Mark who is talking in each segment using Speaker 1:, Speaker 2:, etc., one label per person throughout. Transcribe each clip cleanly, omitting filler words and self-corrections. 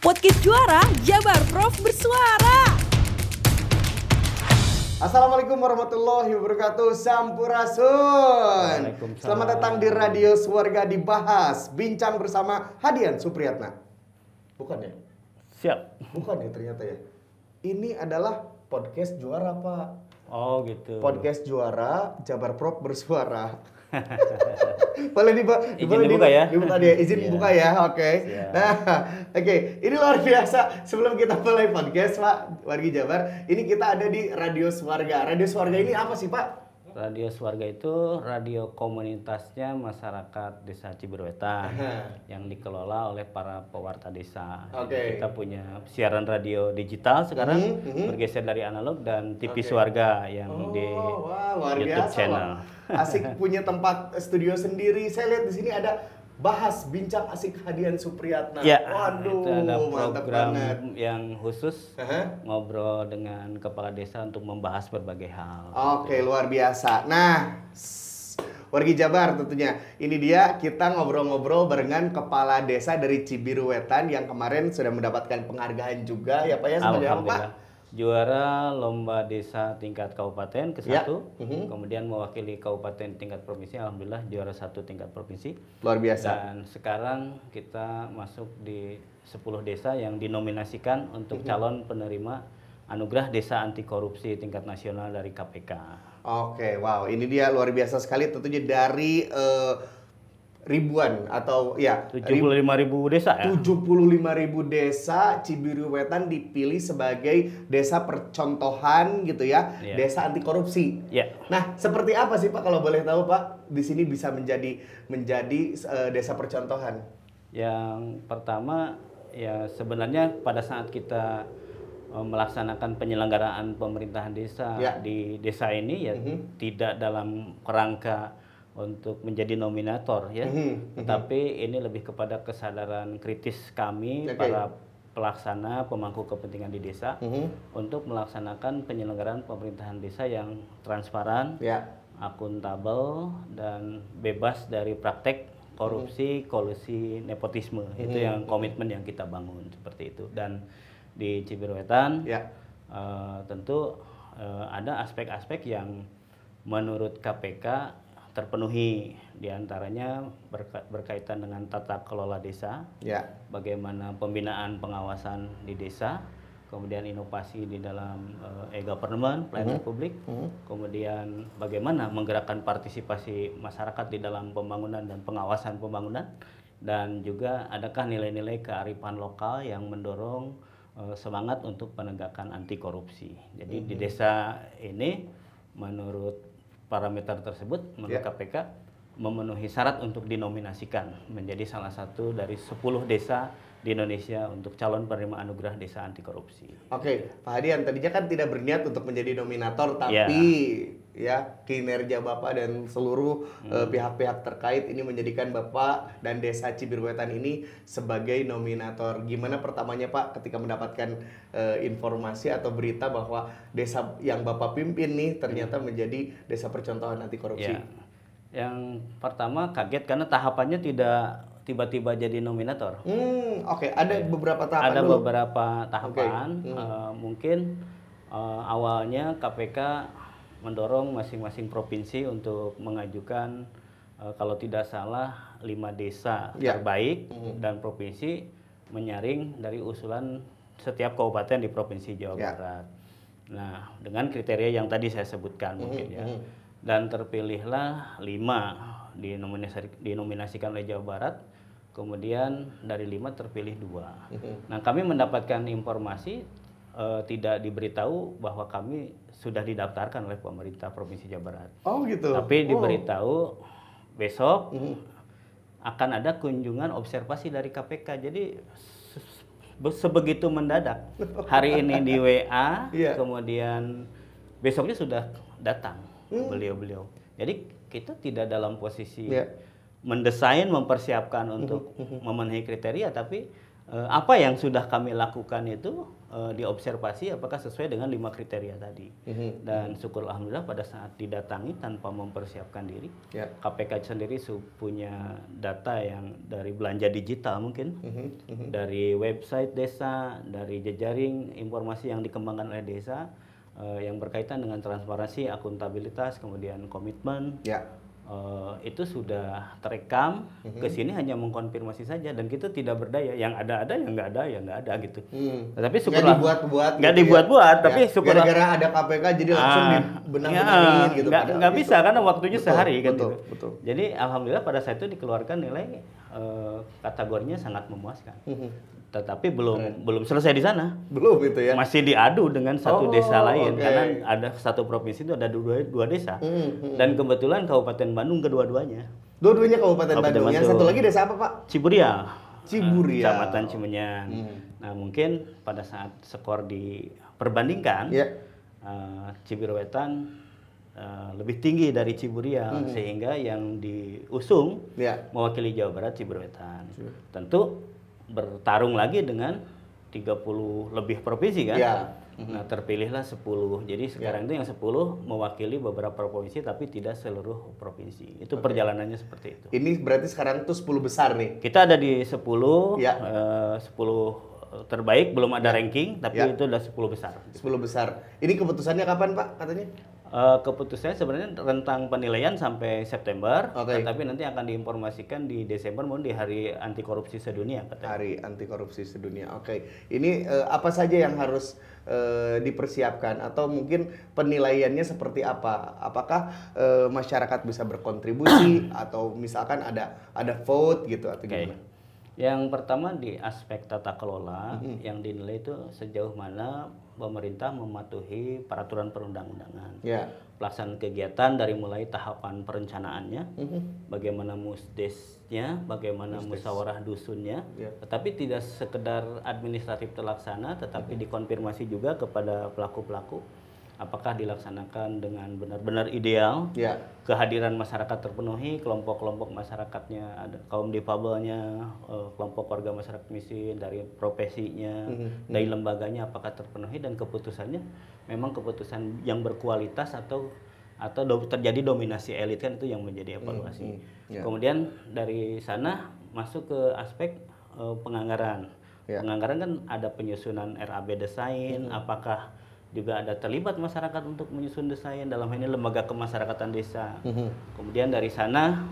Speaker 1: Podcast Juara, Jabar Prof bersuara.
Speaker 2: Assalamualaikum warahmatullahi wabarakatuh. Sampurasun. Selamat datang di Radio Swarga Dibahas. Bincang bersama Hadian Supriyatna. Bukan ya?
Speaker 3: Siap.
Speaker 2: Bukan ya ternyata ya. Ini adalah podcast Juara, Pak.
Speaker 3: Oh gitu.
Speaker 2: Podcast Juara, Jabar Prof bersuara. Boleh
Speaker 3: dibuka ya?
Speaker 2: Dibuka dia, izin
Speaker 3: Iya.
Speaker 2: buka ya, oke.
Speaker 3: Siap.
Speaker 2: Nah, oke, ini luar biasa. Sebelum kita mulai podcast, Pak, Wargi Jabar, ini kita ada di Radio Swarga. Radio Swarga ini apa sih, Pak?
Speaker 3: Radio Swarga itu radio komunitasnya masyarakat Desa Cibiruetan yang dikelola oleh para pewarta desa.
Speaker 2: Oke.
Speaker 3: Jadi kita punya siaran radio digital sekarang bergeser dari analog dan TV Swarga yang di
Speaker 2: Wah, luar
Speaker 3: YouTube
Speaker 2: biasa
Speaker 3: channel.
Speaker 2: loh. Asik punya tempat studio sendiri. Saya lihat di sini ada Bahas Bincang Asik Hadian Supriyatna.
Speaker 3: Ya,
Speaker 2: Waduh,
Speaker 3: itu ada
Speaker 2: mantap
Speaker 3: program
Speaker 2: banget.
Speaker 3: yang khusus
Speaker 2: Aha.
Speaker 3: ngobrol dengan kepala desa untuk membahas berbagai hal.
Speaker 2: Oke, luar biasa. Nah, Wargi Jabar tentunya. Ini dia kita ngobrol-ngobrol barengan kepala desa dari Cibiruetan yang kemarin sudah mendapatkan penghargaan juga ya Pak ya, sebagai apa Pak?
Speaker 3: Alhamdulillah. Juara lomba desa tingkat kabupaten ke-1,
Speaker 2: Ya.
Speaker 3: kemudian mewakili kabupaten tingkat provinsi, alhamdulillah juara 1 tingkat provinsi.
Speaker 2: Luar biasa.
Speaker 3: Dan sekarang kita masuk di 10 desa yang dinominasikan untuk calon penerima anugerah desa anti korupsi tingkat nasional dari KPK.
Speaker 2: Oke, wow, ini dia luar biasa sekali tentunya dari ribuan atau ya
Speaker 3: 75.000 desa ya?
Speaker 2: 75.000 desa Cibiruetan dipilih sebagai desa percontohan gitu ya,
Speaker 3: Iya.
Speaker 2: desa anti korupsi.
Speaker 3: Ya.
Speaker 2: Nah, seperti apa sih Pak kalau boleh tahu Pak di sini bisa menjadi desa percontohan?
Speaker 3: Yang pertama ya sebenarnya pada saat kita melaksanakan penyelenggaraan pemerintahan desa
Speaker 2: Ya.
Speaker 3: di desa ini ya tidak dalam kerangka untuk menjadi nominator ya, tetapi ini lebih kepada kesadaran kritis kami
Speaker 2: Oke.
Speaker 3: para pelaksana pemangku kepentingan di desa untuk melaksanakan penyelenggaraan pemerintahan desa yang transparan,
Speaker 2: Ya.
Speaker 3: akuntabel dan bebas dari praktek korupsi, kolusi, nepotisme. Itu yang komitmen yang kita bangun seperti itu. Dan di Cibiruetan
Speaker 2: Ya.
Speaker 3: tentu ada aspek-aspek yang menurut KPK terpenuhi, diantaranya berkaitan dengan tata kelola desa,
Speaker 2: Ya.
Speaker 3: bagaimana pembinaan pengawasan di desa, kemudian inovasi di dalam e-government, pelayanan publik, kemudian bagaimana menggerakkan partisipasi masyarakat di dalam pembangunan dan pengawasan pembangunan, dan juga adakah nilai-nilai kearifan lokal yang mendorong semangat untuk penegakan anti korupsi. Jadi di desa ini menurut parameter tersebut menurut KPK memenuhi syarat untuk dinominasikan menjadi salah satu dari 10 desa di Indonesia untuk calon penerima anugerah desa anti korupsi.
Speaker 2: Oke, Pak Hadian tadinya kan tidak berniat untuk menjadi nominator, tapi ya kinerja Bapak dan seluruh pihak-pihak terkait ini menjadikan Bapak dan Desa Cibiruetan ini sebagai nominator. Gimana pertamanya Pak ketika mendapatkan informasi atau berita bahwa desa yang Bapak pimpin nih ternyata menjadi desa percontohan anti korupsi?
Speaker 3: Ya. Yang pertama kaget karena tahapannya tidak tiba-tiba jadi nominator.
Speaker 2: Oke, ada beberapa tahapan
Speaker 3: Ada
Speaker 2: dulu.
Speaker 3: beberapa tahapan. Mungkin awalnya KPK mendorong masing-masing provinsi untuk mengajukan kalau tidak salah 5 desa
Speaker 2: Ya.
Speaker 3: terbaik dan provinsi menyaring dari usulan setiap kabupaten di provinsi Jawa
Speaker 2: Ya.
Speaker 3: Barat. Nah, dengan kriteria yang tadi saya sebutkan mungkin ya. Dan terpilihlah 5 dinominasikan oleh Jawa Barat. Kemudian dari 5 terpilih 2. Nah, kami mendapatkan informasi tidak diberitahu bahwa kami sudah didaftarkan oleh pemerintah Provinsi Jawa Barat.
Speaker 2: Oh gitu.
Speaker 3: Tapi diberitahu besok akan ada kunjungan observasi dari KPK. Jadi sebegitu mendadak. Hari ini di WA,
Speaker 2: Iya.
Speaker 3: kemudian besoknya sudah datang beliau-beliau. Jadi kita tidak dalam posisi mendesain, mempersiapkan untuk memenuhi kriteria, tapi apa yang sudah kami lakukan itu diobservasi apakah sesuai dengan 5 kriteria tadi. Dan syukur alhamdulillah pada saat didatangi tanpa mempersiapkan diri, KPK sendiri punya data yang dari belanja digital mungkin, dari website desa, dari jejaring informasi yang dikembangkan oleh desa yang berkaitan dengan transparansi, akuntabilitas, kemudian komitmen. Itu sudah terekam. Ke sini hanya mengkonfirmasi saja dan kita tidak berdaya. Yang ada, yang nggak ada, ya nggak ada gitu. Tapi syukurlah nggak dibuat-buat, tapi syukurlah
Speaker 2: gara-gara ada KPK jadi langsung dibenahin gitu.
Speaker 3: Nggak bisa karena waktunya sehari kan gitu. Jadi alhamdulillah pada saat itu dikeluarkan nilai kategorinya sangat memuaskan. Tetapi belum selesai di sana.
Speaker 2: Belum itu ya.
Speaker 3: Masih diadu dengan satu desa lain karena ada satu provinsi itu ada dua desa. Dan kebetulan Kabupaten Bandung kedua-duanya.
Speaker 2: Dua-duanya Kabupaten Bandung. Yang satu lagi desa apa, Pak?
Speaker 3: Ciburial. Kecamatan
Speaker 2: Ciburial.
Speaker 3: Cimenyan. Nah, mungkin pada saat skor diperbandingkan Cibir Wetan lebih tinggi dari Ciburial sehingga yang diusung mewakili Jawa Barat Cibir Wetan. Tentu bertarung lagi dengan 30 lebih provinsi kan. Nah, terpilihlah 10. Jadi sekarang itu yang 10 mewakili beberapa provinsi tapi tidak seluruh provinsi. Itu perjalanannya seperti itu.
Speaker 2: Ini berarti sekarang tuh 10 besar nih.
Speaker 3: Kita ada di 10 terbaik, belum ada ranking, tapi itu udah 10 besar.
Speaker 2: 10 besar. Ini keputusannya kapan, Pak, katanya?
Speaker 3: Keputusannya sebenarnya rentang penilaian sampai September, tetapi nanti akan diinformasikan di Desember, mungkin di Hari Anti Korupsi Sedunia katanya.
Speaker 2: Hari Anti Korupsi Sedunia. Ini apa saja yang harus dipersiapkan atau mungkin penilaiannya seperti apa? Apakah masyarakat bisa berkontribusi atau misalkan ada vote gitu atau gimana?
Speaker 3: Yang pertama di aspek tata kelola yang dinilai itu sejauh mana pemerintah mematuhi peraturan perundang-undangan. Pelaksanaan kegiatan dari mulai tahapan perencanaannya, bagaimana musdesnya, bagaimana musyawarah dusunnya, tetapi tidak sekedar administratif terlaksana, tetapi dikonfirmasi juga kepada pelaku-pelaku apakah dilaksanakan dengan benar-benar ideal, kehadiran masyarakat terpenuhi, kelompok-kelompok masyarakatnya, ada kaum difabelnya, kelompok warga masyarakat miskin, dari profesinya, dari lembaganya apakah terpenuhi, dan keputusannya memang keputusan yang berkualitas atau terjadi dominasi elit, kan itu yang menjadi evaluasi. Kemudian dari sana masuk ke aspek penganggaran. Penganggaran kan ada penyusunan RAB desain, apakah juga ada terlibat masyarakat untuk menyusun desain, dalam hal ini lembaga kemasyarakatan desa. Kemudian dari sana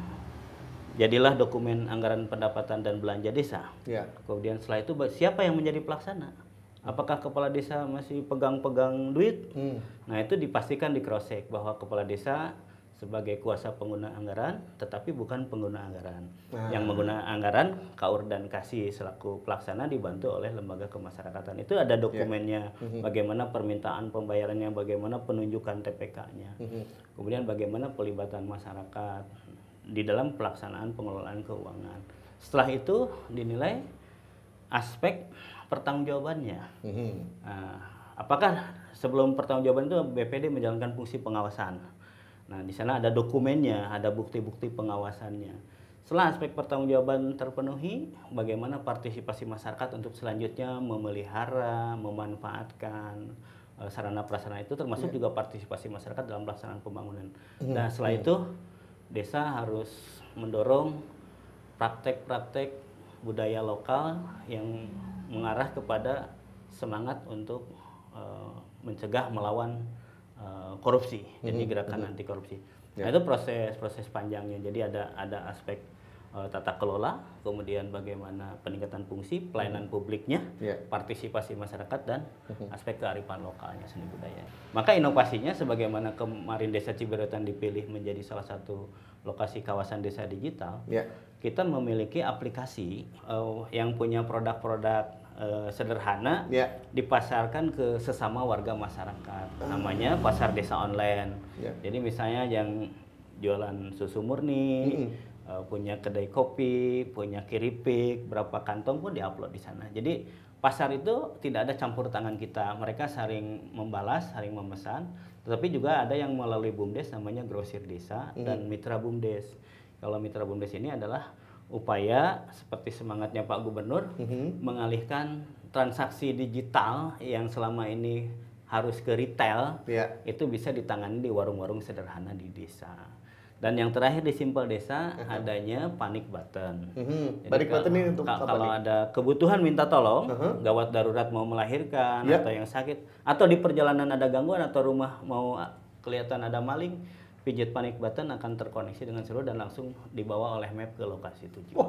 Speaker 3: jadilah dokumen anggaran pendapatan dan belanja desa. Kemudian setelah itu siapa yang menjadi pelaksana? Apakah kepala desa masih pegang-pegang duit? Nah, itu dipastikan di cross check bahwa kepala desa sebagai kuasa pengguna anggaran, tetapi bukan pengguna anggaran. Yang menggunakan anggaran, KAUR dan KASI selaku pelaksana dibantu oleh lembaga kemasyarakatan. Itu ada dokumennya, bagaimana permintaan pembayarannya, bagaimana penunjukan TPK-nya. Kemudian bagaimana pelibatan masyarakat di dalam pelaksanaan pengelolaan keuangan. Setelah itu dinilai aspek pertanggungjawabannya. Apakah sebelum pertanggungjawaban itu BPD menjalankan fungsi pengawasan? Nah, di sana ada dokumennya, ada bukti-bukti pengawasannya. Setelah aspek pertanggungjawaban terpenuhi, bagaimana partisipasi masyarakat untuk selanjutnya memelihara, memanfaatkan sarana prasarana itu, termasuk juga partisipasi masyarakat dalam pelaksanaan pembangunan. Nah, setelah itu desa harus mendorong praktek-praktek budaya lokal yang mengarah kepada semangat untuk mencegah, melawan korupsi, jadi gerakan anti korupsi. Nah, itu proses panjangnya. Jadi ada aspek tata kelola, kemudian bagaimana peningkatan fungsi, pelayanan publiknya, partisipasi masyarakat, dan aspek kearifan lokalnya, seni budaya. Maka inovasinya, sebagaimana kemarin Desa Cibir Wetan dipilih menjadi salah satu lokasi kawasan desa digital, kita memiliki aplikasi yang punya produk-produk sederhana, dipasarkan ke sesama warga masyarakat. Namanya pasar desa online. Jadi misalnya yang jualan susu murni, punya kedai kopi, punya keripik, berapa kantong pun diupload di sana. Jadi pasar itu tidak ada campur tangan kita. Mereka saling membalas, saling memesan. Tetapi juga ada yang melalui BUMDes, namanya grosir desa, dan mitra BUMDes. Kalau mitra BUMDes ini adalah upaya seperti semangatnya Pak Gubernur mengalihkan transaksi digital yang selama ini harus ke retail, itu bisa ditangani di warung-warung sederhana di desa. Dan yang terakhir di Simpel Desa adanya panic button. Jadi
Speaker 2: Panic button ini untuk apa
Speaker 3: kalau
Speaker 2: nih?
Speaker 3: ada kebutuhan minta tolong, gawat darurat mau melahirkan atau yang sakit, atau di perjalanan ada gangguan atau rumah mau kelihatan ada maling, pijat panic button akan terkoneksi dengan seluruh dan langsung dibawa oleh map ke lokasi tujuan.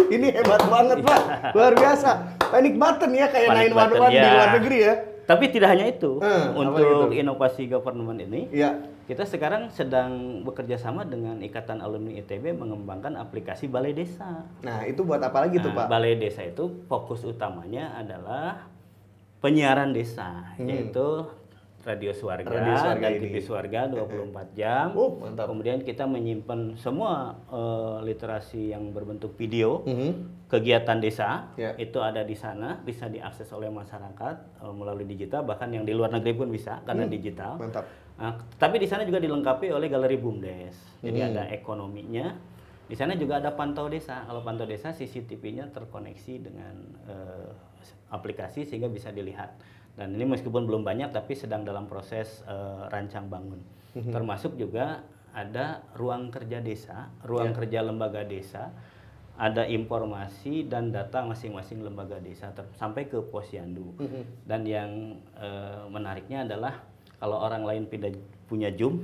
Speaker 2: Ini hebat banget Pak, luar biasa. Panic button ya kayak
Speaker 3: Panic
Speaker 2: 911
Speaker 3: button,
Speaker 2: di
Speaker 3: ya.
Speaker 2: luar negeri ya.
Speaker 3: Tapi tidak hanya itu,
Speaker 2: apa
Speaker 3: untuk
Speaker 2: itu?
Speaker 3: inovasi government ini,
Speaker 2: Iya.
Speaker 3: kita sekarang sedang bekerja sama dengan Ikatan Alumni ITB mengembangkan aplikasi Balai Desa.
Speaker 2: Nah itu buat apa lagi tuh Pak?
Speaker 3: Balai Desa itu fokus utamanya adalah penyiaran desa, yaitu radio Swarga dan TV Swarga 24 jam.
Speaker 2: Mantap.
Speaker 3: Kemudian kita menyimpan semua literasi yang berbentuk video, kegiatan desa, itu ada di sana, bisa diakses oleh masyarakat melalui digital, bahkan yang di luar negeri pun bisa karena digital.
Speaker 2: Mantap.
Speaker 3: Nah, tapi di sana juga dilengkapi oleh galeri BUMDes. Jadi ada ekonominya. Di sana juga ada pantau desa. Kalau pantau desa, CCTV-nya terkoneksi dengan aplikasi sehingga bisa dilihat. Dan ini meskipun belum banyak, tapi sedang dalam proses rancang bangun. Termasuk juga ada ruang kerja desa, ruang kerja lembaga desa, ada informasi dan data masing-masing lembaga desa sampai ke posyandu. Dan yang menariknya adalah kalau orang lain punya Zoom,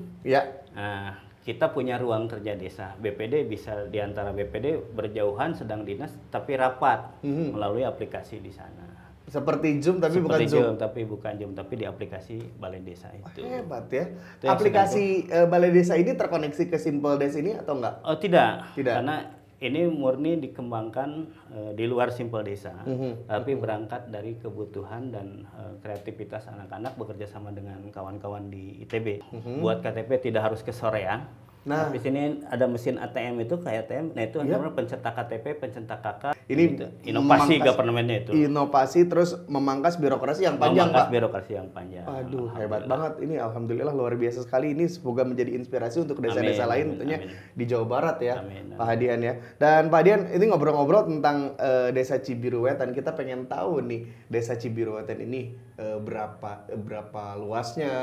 Speaker 3: kita punya ruang kerja desa. BPD bisa diantara BPD berjauhan sedang dinas, tapi rapat melalui aplikasi di sana.
Speaker 2: Seperti Zoom tapi bukan
Speaker 3: Seperti
Speaker 2: Zoom.
Speaker 3: tapi bukan Zoom, tapi di aplikasi Balai Desa itu.
Speaker 2: Hebat ya.
Speaker 3: Itu yang
Speaker 2: Aplikasi Balai Desa ini terkoneksi ke Simpel Des ini atau enggak?
Speaker 3: Oh tidak,
Speaker 2: Tidak.
Speaker 3: karena ini murni dikembangkan di luar Simpel Desa, tapi berangkat dari kebutuhan dan kreativitas anak-anak bekerja sama dengan kawan-kawan di ITB. Buat KTP tidak harus ke soreang.
Speaker 2: Nah,
Speaker 3: di sini ada mesin ATM itu kayak ATM. Nah itu namanya pencetak KTP, pencetak KK.
Speaker 2: ini
Speaker 3: gitu. Inovasi governmentnya itu.
Speaker 2: Inovasi terus memangkas birokrasi yang panjang Pak.
Speaker 3: Birokrasi yang panjang.
Speaker 2: Aduh, hebat banget. Ini alhamdulillah luar biasa sekali. Ini semoga menjadi inspirasi untuk desa-desa lain tentunya di Jawa Barat ya, Pak Hadian ya. Dan Pak Hadian, ini ngobrol-ngobrol tentang Desa Cibiruwetan. Kita pengen tahu nih, Desa Cibiruwetan ini berapa luasnya,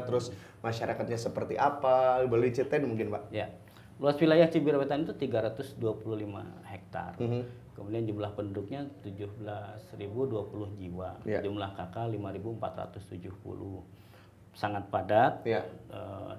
Speaker 2: terus masyarakatnya seperti apa? Boleh diceritain mungkin, Pak?
Speaker 3: Ya. Luas wilayah Cibiruwetan itu 325 hektar. Kemudian jumlah penduduknya 17.020 jiwa. Jumlah KK 5.470. Sangat padat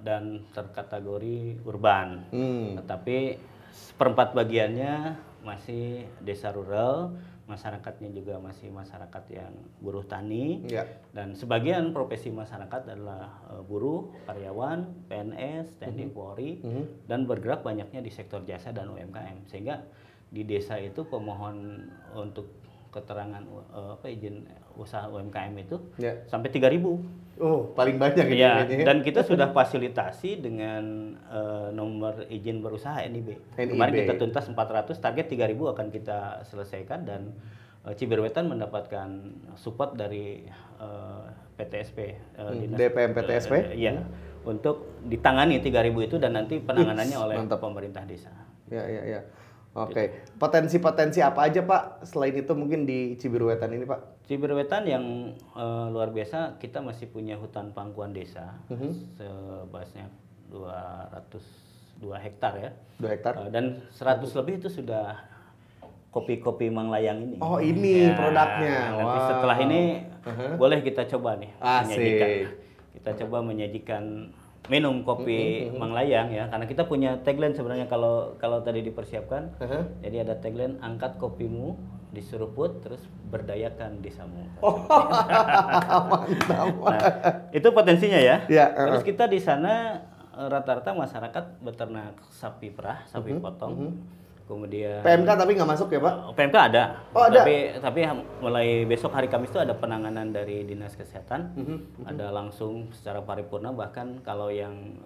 Speaker 3: dan terkategori urban. Tetapi seperempat bagiannya masih desa rural, masyarakatnya juga masih masyarakat yang buruh tani, dan sebagian profesi masyarakat adalah buruh, karyawan, PNS, TNI, Polri, dan bergerak banyaknya di sektor jasa dan UMKM. Sehingga di desa itu pemohon untuk keterangan izin usaha UMKM itu sampai 3.000.
Speaker 2: Oh, paling banyak ini.
Speaker 3: Dan kita sudah fasilitasi dengan nomor izin berusaha NIB. Kemarin kita tuntas 400, target 3.000 akan kita selesaikan, dan Cibiruwetan mendapatkan support dari PTSP,
Speaker 2: DPM PTSP?
Speaker 3: Iya, untuk ditangani 3.000 itu dan nanti penanganannya oleh pemerintah desa.
Speaker 2: Ya. Oke. Potensi-potensi apa aja Pak selain itu mungkin di Cibiruwetan ini Pak?
Speaker 3: Cibiruwetan yang luar biasa, kita masih punya hutan pangkuan desa sebanyak 202 hektar ya. 2 hektar. Dan 100 lebih itu sudah kopi-kopi Manglayang ini.
Speaker 2: Oh ini produknya.
Speaker 3: Nanti setelah ini boleh kita coba nih menyajikan. Kita coba menyajikan minum kopi Manglayang ya, karena kita punya tagline sebenarnya kalau tadi dipersiapkan. Jadi ada tagline, angkat kopimu diseruput terus berdayakan desamu.
Speaker 2: Mantap.
Speaker 3: Nah, itu potensinya ya. Terus kita di sana rata-rata masyarakat beternak sapi perah, sapi potong. Kemudian
Speaker 2: PMK tapi nggak masuk ya Pak?
Speaker 3: PMK ada.
Speaker 2: Oh, ada.
Speaker 3: Tapi mulai besok hari Kamis itu ada penanganan dari Dinas Kesehatan. Ada langsung secara paripurna, bahkan kalau yang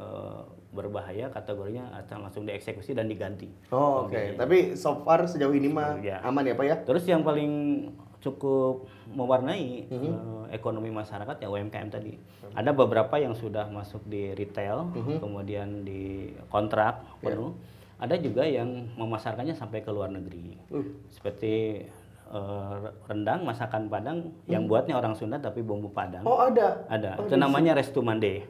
Speaker 3: berbahaya kategorinya akan langsung dieksekusi dan diganti.
Speaker 2: Oh, oke. Tapi so far sejauh ini mah aman ya Pak ya?
Speaker 3: Terus yang paling cukup mewarnai ekonomi masyarakat ya UMKM tadi. Ada beberapa yang sudah masuk di retail, kemudian di kontrak penuh. ada juga yang memasarkannya sampai ke luar negeri. Seperti rendang masakan Padang yang buatnya orang Sunda tapi bumbu Padang.
Speaker 2: Oh, ada.
Speaker 3: Ada. Itu namanya Restu Mande.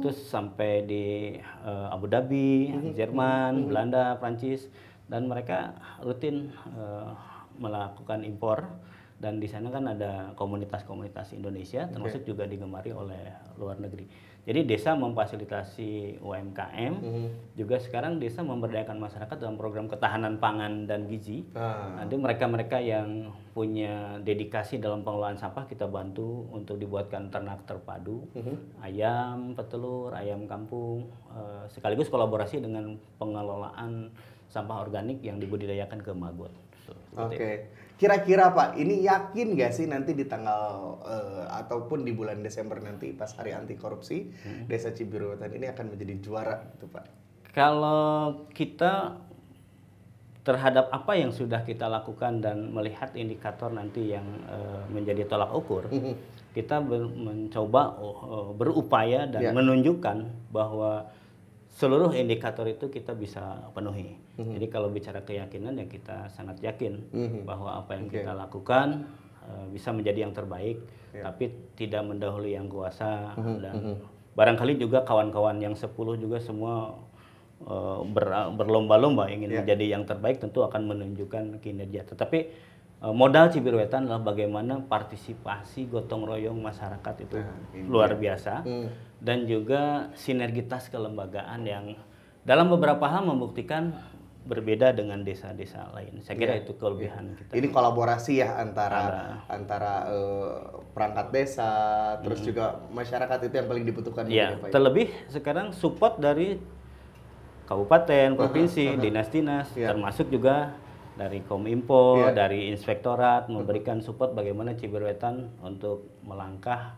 Speaker 3: Terus sampai di Abu Dhabi, Jerman, Belanda, Prancis, dan mereka rutin melakukan impor, dan di sana kan ada komunitas-komunitas Indonesia termasuk juga digemari oleh luar negeri. Jadi desa memfasilitasi UMKM, juga sekarang desa memberdayakan masyarakat dalam program ketahanan pangan dan gizi. Nanti mereka-mereka yang punya dedikasi dalam pengelolaan sampah kita bantu untuk dibuatkan ternak terpadu, ayam petelur, ayam kampung, sekaligus kolaborasi dengan pengelolaan sampah organik yang dibudidayakan ke Magot.
Speaker 2: Oke. Kira-kira Pak, ini yakin nggak sih nanti di tanggal ataupun di bulan Desember nanti pas hari anti korupsi, Desa Cibiruwetan ini akan menjadi juara gitu Pak?
Speaker 3: Kalau kita terhadap apa yang sudah kita lakukan dan melihat indikator nanti yang menjadi tolak ukur, kita mencoba berupaya dan menunjukkan bahwa seluruh indikator itu kita bisa penuhi. Jadi kalau bicara keyakinan ya kita sangat yakin bahwa apa yang kita lakukan bisa menjadi yang terbaik, tapi tidak mendahului yang kuasa. Dan barangkali juga kawan-kawan yang 10 juga semua berlomba-lomba ingin menjadi yang terbaik, tentu akan menunjukkan kinerja. Tetapi modal Cibiruwetan adalah bagaimana partisipasi gotong royong masyarakat itu luar biasa, dan juga sinergitas kelembagaan yang dalam beberapa hal membuktikan berbeda dengan desa-desa lain. Saya kira itu kelebihan kita.
Speaker 2: Ini kolaborasi ya antara perangkat desa, terus juga masyarakat, itu yang paling dibutuhkan.
Speaker 3: Ya, terlebih sekarang support dari kabupaten, provinsi, dinas-dinas, termasuk juga dari Kominfo, dari Inspektorat, memberikan support bagaimana Cibiruwetan untuk melangkah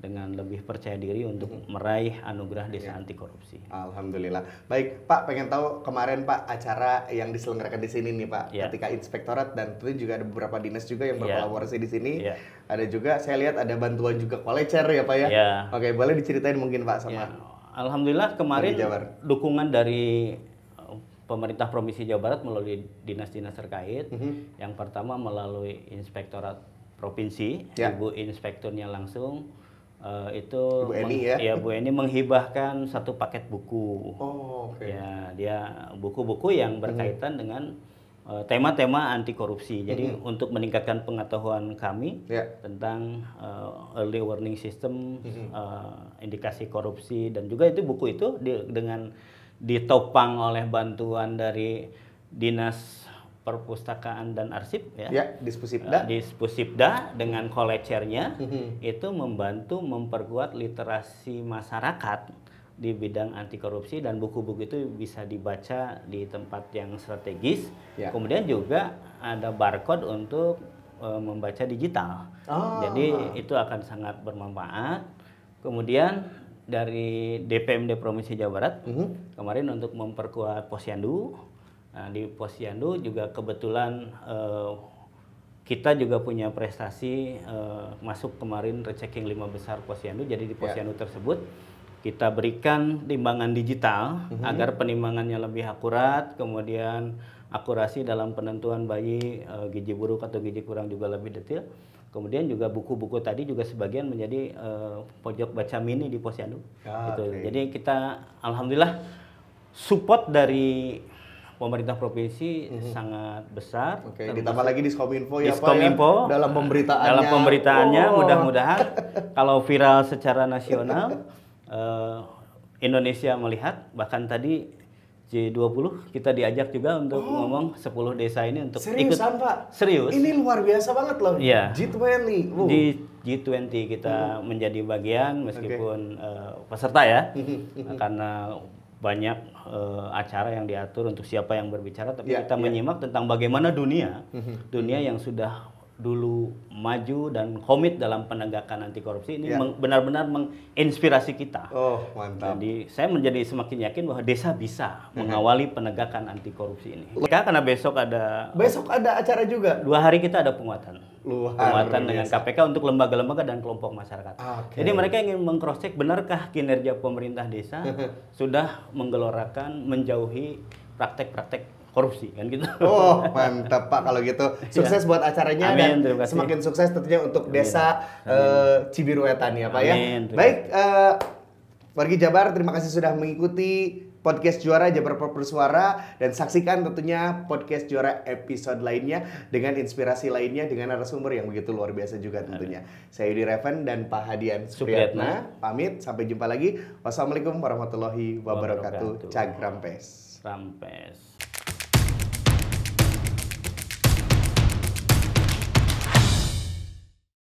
Speaker 3: dengan lebih percaya diri untuk meraih anugerah desa anti korupsi.
Speaker 2: Alhamdulillah. Baik, Pak, pengen tahu kemarin Pak acara yang diselenggarakan di sini nih Pak, ketika Inspektorat dan tentu juga ada beberapa dinas juga yang berkolaborasi di sini. Ada juga, saya lihat ada bantuan juga kolecer ya Pak ya. Oke, boleh diceritain mungkin Pak sama.
Speaker 3: Alhamdulillah kemarin dukungan dari pemerintah Provinsi Jawa Barat melalui dinas-dinas terkait. Yang pertama melalui Inspektorat Provinsi, Ibu Inspekturnya langsung itu
Speaker 2: Bu Eni
Speaker 3: Bu Eni menghibahkan satu paket buku. Ya, dia buku-buku yang berkaitan dengan tema-tema anti korupsi. Jadi untuk meningkatkan pengetahuan kami tentang early warning system, indikasi korupsi, dan juga itu buku itu dengan ditopang oleh bantuan dari Dinas Perpustakaan dan Arsip Dispusipda dengan kolecernya, itu membantu memperkuat literasi masyarakat di bidang anti korupsi, dan buku-buku itu bisa dibaca di tempat yang strategis. Kemudian juga ada barcode untuk membaca digital. Jadi itu akan sangat bermanfaat. Kemudian dari DPMD Provinsi Jawa Barat kemarin untuk memperkuat Posyandu. Nah, di Posyandu juga kebetulan kita juga punya prestasi masuk kemarin rechecking 5 besar Posyandu. Jadi di Posyandu tersebut kita berikan timbangan digital agar penimbangannya lebih akurat, kemudian akurasi dalam penentuan bayi gizi buruk atau gizi kurang juga lebih detail. Kemudian juga buku-buku tadi juga sebagian menjadi pojok baca mini di Posyandu. Jadi kita alhamdulillah support dari pemerintah provinsi sangat besar.
Speaker 2: Ditambah lagi Diskominfo ya Pak
Speaker 3: ya,
Speaker 2: dalam pemberitaannya.
Speaker 3: Dalam pemberitaannya mudah-mudahan kalau viral secara nasional, Indonesia melihat, bahkan tadi G20 kita diajak juga untuk ngomong 10 desa ini untuk ikut.
Speaker 2: Pak?
Speaker 3: Serius.
Speaker 2: Ini luar biasa banget loh. G20.
Speaker 3: Di G20 kita menjadi bagian meskipun peserta ya. Karena banyak acara yang diatur untuk siapa yang berbicara, tapi kita menyimak tentang bagaimana dunia yang sudah dulu maju dan komit dalam penegakan anti korupsi ini benar-benar menginspirasi kita.
Speaker 2: Mantap.
Speaker 3: Jadi saya menjadi semakin yakin bahwa desa bisa mengawali penegakan anti korupsi ini. Karena besok ada
Speaker 2: acara juga.
Speaker 3: 2 hari kita ada penguatan dengan KPK untuk lembaga-lembaga dan kelompok masyarakat. Jadi mereka ingin meng-cross check benarkah kinerja pemerintah desa sudah menggelorakan menjauhi praktek-praktek korupsi kan gitu.
Speaker 2: Oh, mantap Pak kalau gitu. Sukses buat acaranya.
Speaker 3: Amin,
Speaker 2: dan
Speaker 3: terima kasih.
Speaker 2: semakin sukses tentunya untuk desa Cibiruetan ya Pak ya.
Speaker 3: Amin, terima
Speaker 2: Baik, wargi Jabar, terima kasih sudah mengikuti podcast Juara Jabar Prof Bersuara, dan saksikan tentunya podcast Juara episode lainnya dengan inspirasi lainnya dengan narasumber yang begitu luar biasa juga tentunya. Saya Yudi Reven dan Pak Hadian Supriyatna pamit, sampai jumpa lagi. Wassalamualaikum warahmatullahi wabarakatuh. Cagrampes.
Speaker 3: Rampes.